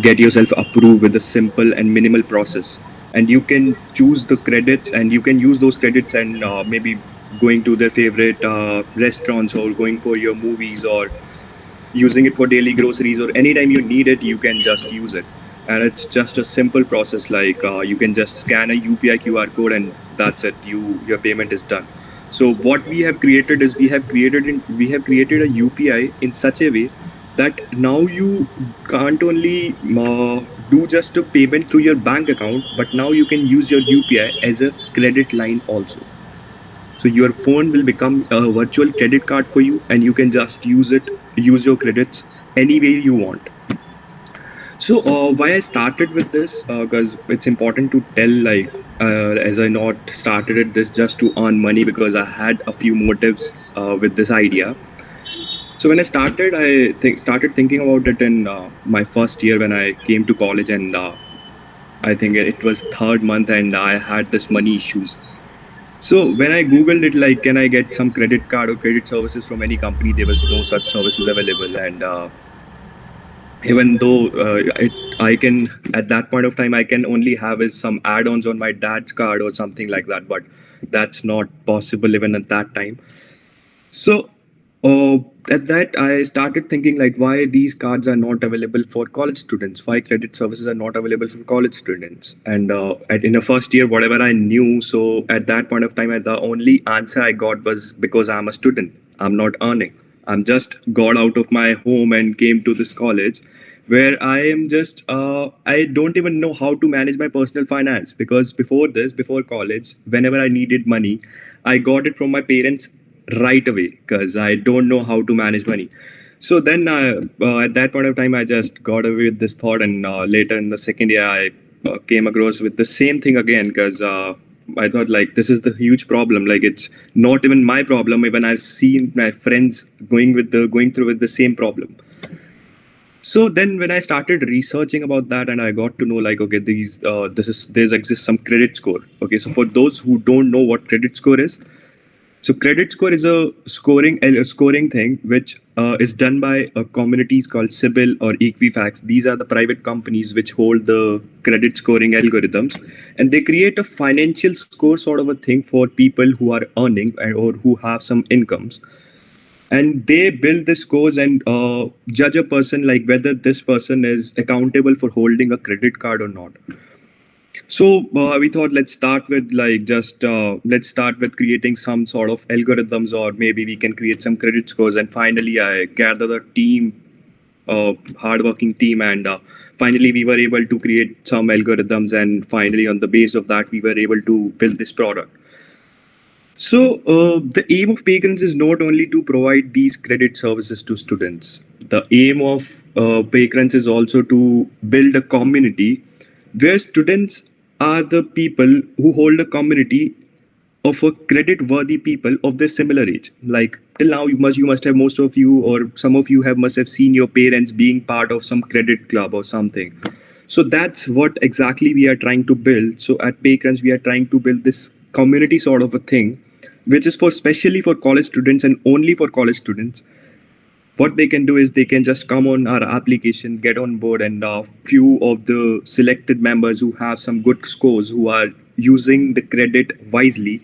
get yourself approved with a simple and minimal process. And you can choose the credits, and you can use those credits and maybe going to their favorite restaurants, or going for your movies, or using it for daily groceries, or anytime you need it, you can just use it. And it's just a simple process, like you can just scan a UPI QR code, and that's it, your payment is done. So what we have created is, we have created a UPI in such a way that now you can't only do just a payment through your bank account, but now you can use your UPI as a credit line also. So your phone will become a virtual credit card for you, and you can just use your credits any way you want. So why I started with this, because it's important to tell, like, as I not started it this just to earn money, because I had a few motives with this idea. So when I started, started thinking about it in my first year when I came to college, and I think it was third month, and I had this money issues. So when I googled it, like, can I get some credit card or credit services from any company? There was no such services available, and even though I can, at that point of time, I can only have is some add-ons on my dad's card or something like that, but that's not possible even at that time. So at that, I started thinking, like, why these cards are not available for college students, why credit services are not available for college students. And in the first year, whatever I knew, so at that point of time, the only answer I got was, because I'm a student, I'm not earning. I'm just got out of my home and came to this college, where I am just, I don't even know how to manage my personal finance, because before college, whenever I needed money, I got it from my parents right away, because I don't know how to manage money. So then at that point of time, I just got away with this thought, and later in the second year, I came across with the same thing again, because I thought, like, this is the huge problem. Like, it's not even my problem. Even I've seen my friends going through with the same problem. So then when I started researching about that, and I got to know, like, okay, there's exists some credit score. Okay, so for those who don't know what credit score is, so credit score is a scoring thing which is done by communities called Sibyl or Equifax. These are the private companies which hold the credit scoring algorithms, and they create a financial score sort of a thing for people who are earning or who have some incomes. And they build the scores and judge a person, like whether this person is accountable for holding a credit card or not. So we thought, let's start with, like, just let's start with creating some sort of algorithms, or maybe we can create some credit scores. And finally, I gathered a team, hardworking team, and finally we were able to create some algorithms. And finally, on the base of that, we were able to build this product. So the aim of PayCrunch is not only to provide these credit services to students. The aim of PayCrunch is also to build a community where students are the people who hold a community of a credit-worthy people of their similar age. Like, till now, you must have, most of you or some of you must have seen your parents being part of some credit club or something. So that's what exactly we are trying to build. So at PayCrunch, we are trying to build this community sort of a thing, which is for specially for college students and only for college students. What they can do is they can just come on our application, get on board, and a few of the selected members who have some good scores, who are using the credit wisely,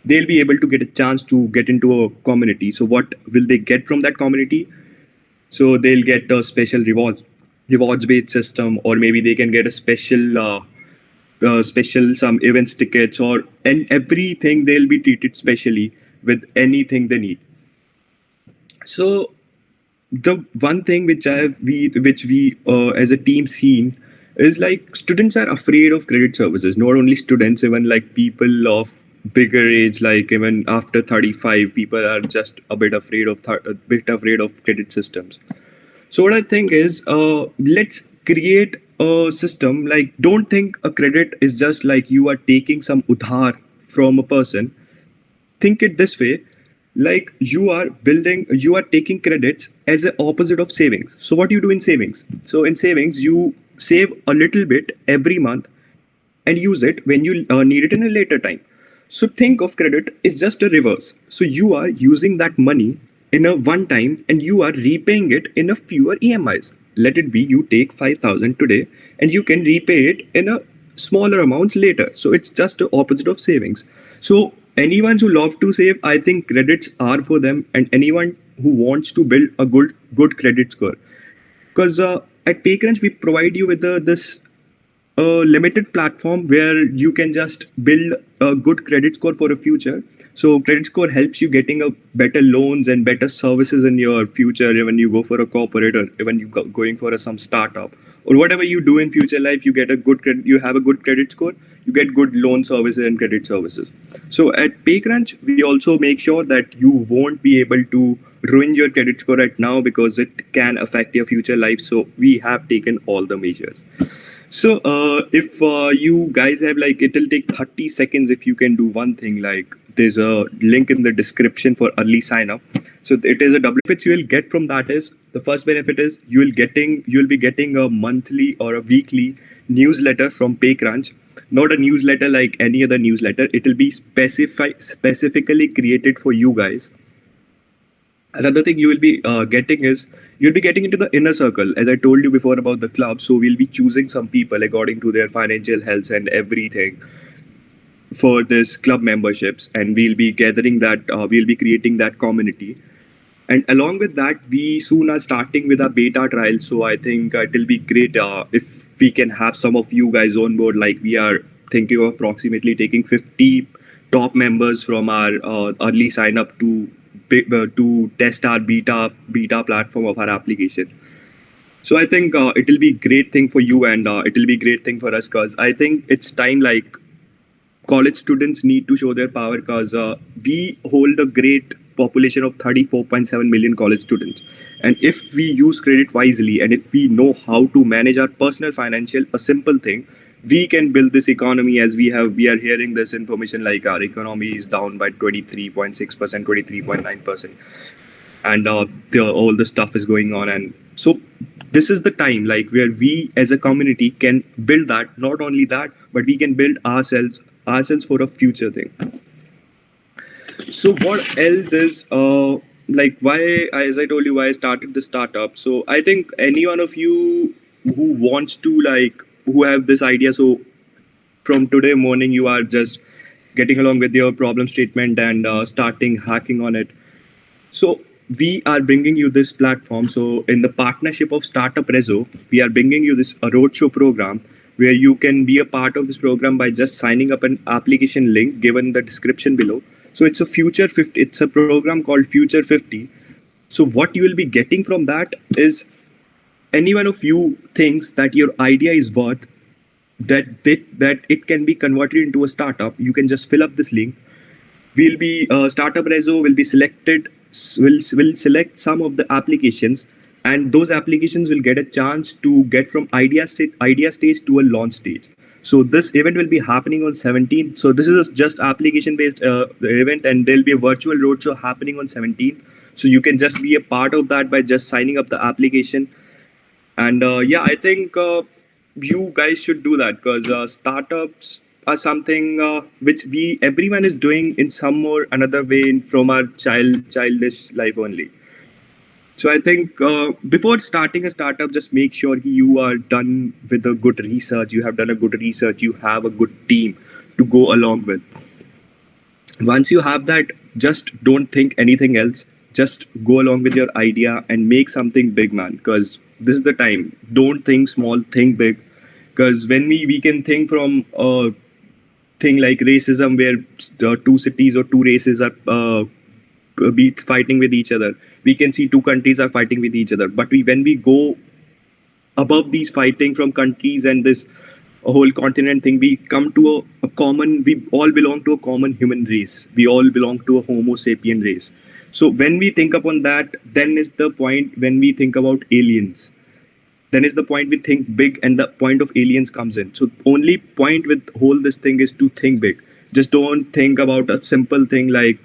they'll be able to get a chance to get into a community. So what will they get from that community? So they'll get a special rewards based system, or maybe they can get a special some events tickets, and everything, they'll be treated specially with anything they need. So the one thing which we as a team seen is, like, students are afraid of credit services. Not only students, even like people of bigger age, like even after 35, people are just a bit afraid of credit systems. So what I think is, let's create a system. Like, don't think a credit is just like you are taking some udhar from a person. Think it this way, like you are taking credits as an opposite of savings. So what do you do in savings? So in savings, you save a little bit every month and use it when you need it in a later time. So think of credit is just a reverse. So you are using that money in a one time, and you are repaying it in a fewer EMIs. let it be you take 5,000 today and you can repay it in a smaller amounts later. So it's just the opposite of savings. So anyone who love to save, I think credits are for them, and anyone who wants to build a good credit score. Because at PayCrunch we provide you with this a limited platform where you can just build a good credit score for a future. So credit score helps you getting a better loans and better services in your future when you go for a corporate, or when you going for some startup, or whatever you do in future life. You get a good credit, you have a good credit score, you get good loan services and credit services. So at PayCrunch we also make sure that you won't be able to ruin your credit score right now, because it can affect your future life. So we have taken all the measures. So, if you guys have like, it'll take 30 seconds if you can do one thing. Like, there's a link in the description for early sign up. So it is a benefits you will get from that is, the first benefit is you'll be getting a monthly or a weekly newsletter from PayCrunch. Not a newsletter like any other newsletter. It will be specifically created for you guys. Another thing you will be getting is, you'll be getting into the inner circle, as I told you before about the club. So we'll be choosing some people according to their financial health and everything for this club memberships, and we'll be gathering that, we'll be creating that community. And along with that, we soon are starting with our beta trial. So I think it will be great if we can have some of you guys on board. Like, we are thinking of approximately taking 50 top members from our early sign up to test our beta platform of our application. So I think it will be great thing for you, and it will be great thing for us, because I think it's time, like, college students need to show their power, because we hold a great population of 34.7 million college students. And if we use credit wisely, and if we know how to manage our personal financial, a simple thing, we can build this economy. As we are hearing this information, like our economy is down by 23.6%, 23.9%, and all the stuff is going on. And so this is the time, like, where we as a community can build that. Not only that, but we can build ourselves for a future thing. So what else is like, why, as I told you, why I started the startup. So I think any one of you who wants to, like, who have this idea, so from today morning you are just getting along with your problem statement and starting hacking on it. So we are bringing you this platform. So in the partnership of Startup Rezo, we are bringing you this a roadshow program, where you can be a part of this program by just signing up an application link given in the description below. So it's a Future 50. It's a program called Future 50. So what you will be getting from that is, any one of you thinks that your idea is worth that it can be converted into a startup, you can just fill up this link. We'll be Startup Rezo will be selected. Will select some of the applications, and those applications will get a chance to get from idea stage to a launch stage. So this event will be happening on 17th. So this is just application based event, and there'll be a virtual roadshow happening on 17th. So you can just be a part of that by just signing up the application. And yeah, I think you guys should do that, because startups are something which everyone is doing in some or another way from our childish life only. So I think before starting a startup, just make sure you are done with a good research. You have done a good research. You have a good team to go along with. Once you have that, just don't think anything else. Just go along with your idea and make something big, man. Because this is the time. Don't think small, think big. Because when we can think from a thing like racism, where two cities or two races are be fighting with each other. We can see two countries are fighting with each other. But when we go above these fighting from countries and this whole continent thing, we come to a common, we all belong to a common human race. We all belong to a Homo sapien race. So when we think upon that, then is the point when we think about aliens. Then is the point we think big, and the point of aliens comes in. So only point with whole this thing is to think big. Just don't think about a simple thing like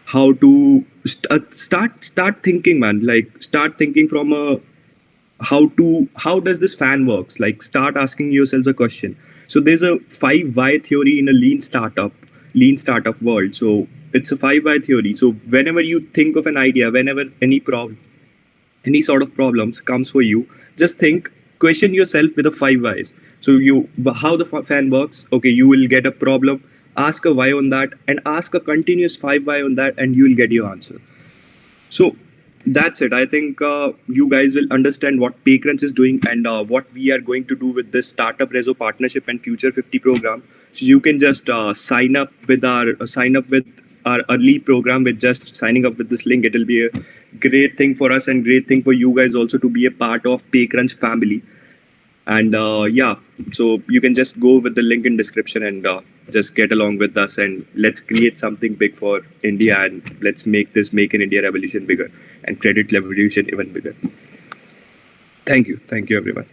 how to start thinking, man. Like, start thinking from a how does this fan works. Like, start asking yourselves a question. So there's a 5 why theory in a lean startup world. So it's a 5 why theory. So whenever you think of an idea, whenever any problem any sort of problems comes for you, just think, question yourself with the five whys. So you, how the fan works. Okay, you will get a problem, ask a why on that, and ask a continuous five why on that, and you will get your answer. So that's it. I think you guys will understand what PayCrunch is doing and what we are going to do with this Startup Reso partnership and Future 50 program. So you can just sign up with our early program with just signing up with this link. It will be a great thing for us and great thing for you guys also to be a part of PayCrunch family. And yeah, so you can just go with the link in description and just get along with us, and let's create something big for India, and let's make this Make in India revolution bigger and credit revolution even bigger. Thank you everyone.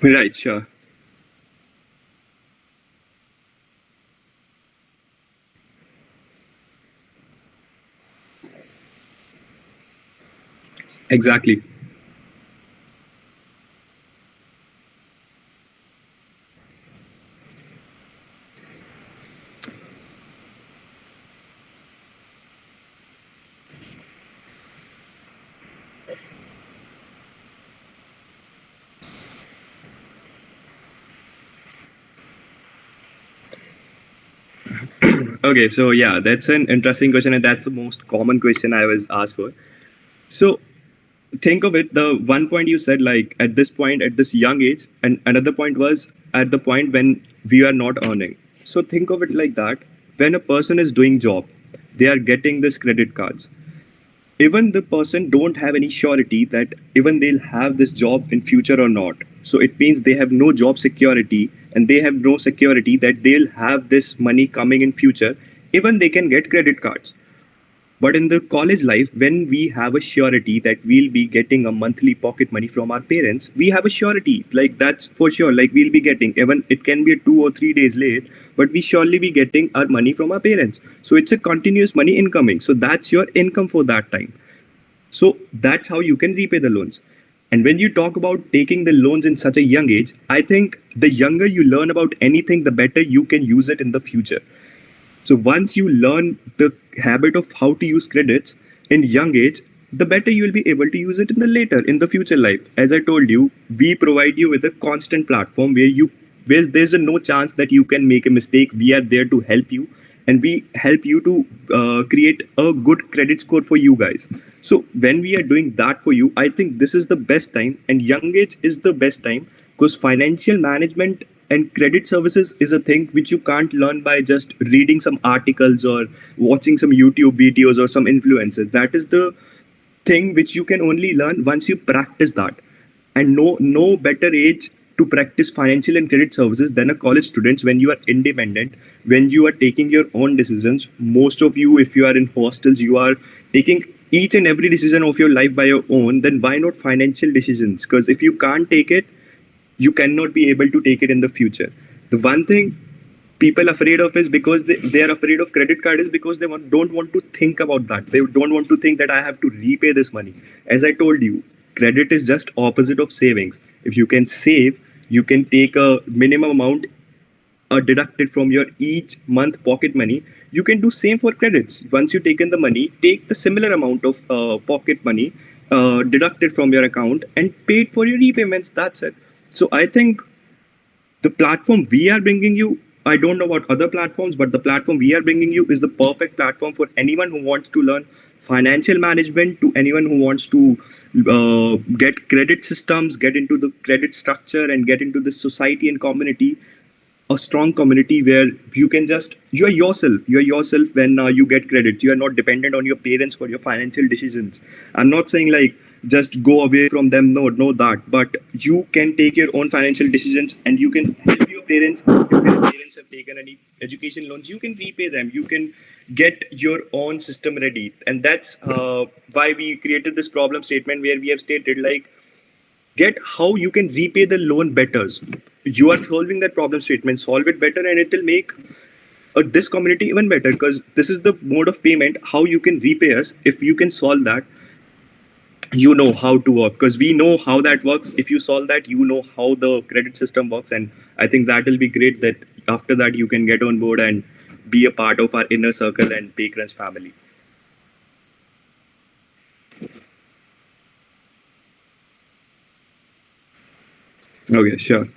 Right, sure. Exactly. Okay, so yeah, that's an interesting question, and that's the most common question I was asked for. So think of it, the one point you said, like at this point, at this young age, and another point was at the point when we are not earning. So think of it like that, when a person is doing job, they are getting this credit cards. Even the person don't have any surety that even they'll have this job in future or not. So it means they have no job security, and they have no security that they'll have this money coming in future. Even they can get credit cards, but in the college life, when we have a surety that we'll be getting a monthly pocket money from our parents, we have a surety. Like that's for sure. Like we'll be getting, even it can be 2 or 3 days late, but we surely be getting our money from our parents. So it's a continuous money incoming. So that's your income for that time. So that's how you can repay the loans. And when you talk about taking the loans in such a young age, I think the younger you learn about anything, the better you can use it in the future. So once you learn the habit of how to use credits in young age, the better you will be able to use it in the later, in the future life. As I told you, we provide you with a constant platform where there's a no chance that you can make a mistake. We are there to help you, and we help you to create a good credit score for you guys. So when we are doing that for you, I think this is the best time, and young age is the best time, because financial management and credit services is a thing which you can't learn by just reading some articles or watching some YouTube videos or some influencers. That is the thing which you can only learn once you practice that. And no better age to practice financial and credit services than a college student, when you are independent, when you are taking your own decisions. Most of you, if you are in hostels, you are taking each and every decision of your life by your own. Then why not financial decisions? Because if you can't take it, you cannot be able to take it in the future. The one thing people afraid of is because they are afraid of credit card is because they don't want to think about that. They don't want to think that I have to repay this money. As I told you, credit is just opposite of savings. If you can save, you can take a minimum amount deducted from your each month pocket money. You can do same for credits. Once you taken the money, take the similar amount of pocket money deducted from your account and paid for your repayments. That's it. So I think the platform we are bringing you, I don't know about other platforms, but the platform we are bringing you is the perfect platform for anyone who wants to learn financial management, to anyone who wants to get credit systems, get into the credit structure, and get into the society and community. A strong community where you can just, you're yourself when you get credit. You are not dependent on your parents for your financial decisions. I'm not saying like just go away from them, no that, but you can take your own financial decisions, and you can help your parents. If your parents have taken any education loans, you can repay them. You can get your own system ready. And that's why we created this problem statement, where we have stated like, get how you can repay the loan better. You are solving that problem statement, solve it better, and it will make this community even better, because this is the mode of payment how you can repay us. If you can solve that, you know how to work, because we know how that works. If you solve that, you know how the credit system works, and I think that will be great. That after that you can get on board and be a part of our inner circle and PayCrunch family. Okay, sure.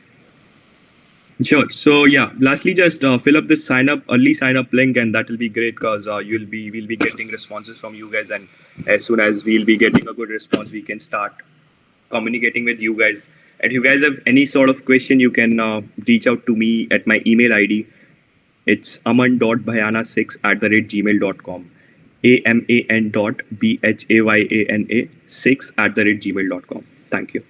Sure. So yeah, lastly, just fill up this early sign up link, and that will be great because we'll be getting responses from you guys, and as soon as we'll be getting a good response, we can start communicating with you guys. And if you guys have any sort of question, you can reach out to me at my email ID. It's aman.bhayana6 at the rate gmail.com. AMAN dot BHAYANA 6 at the rate gmail.com. Thank you.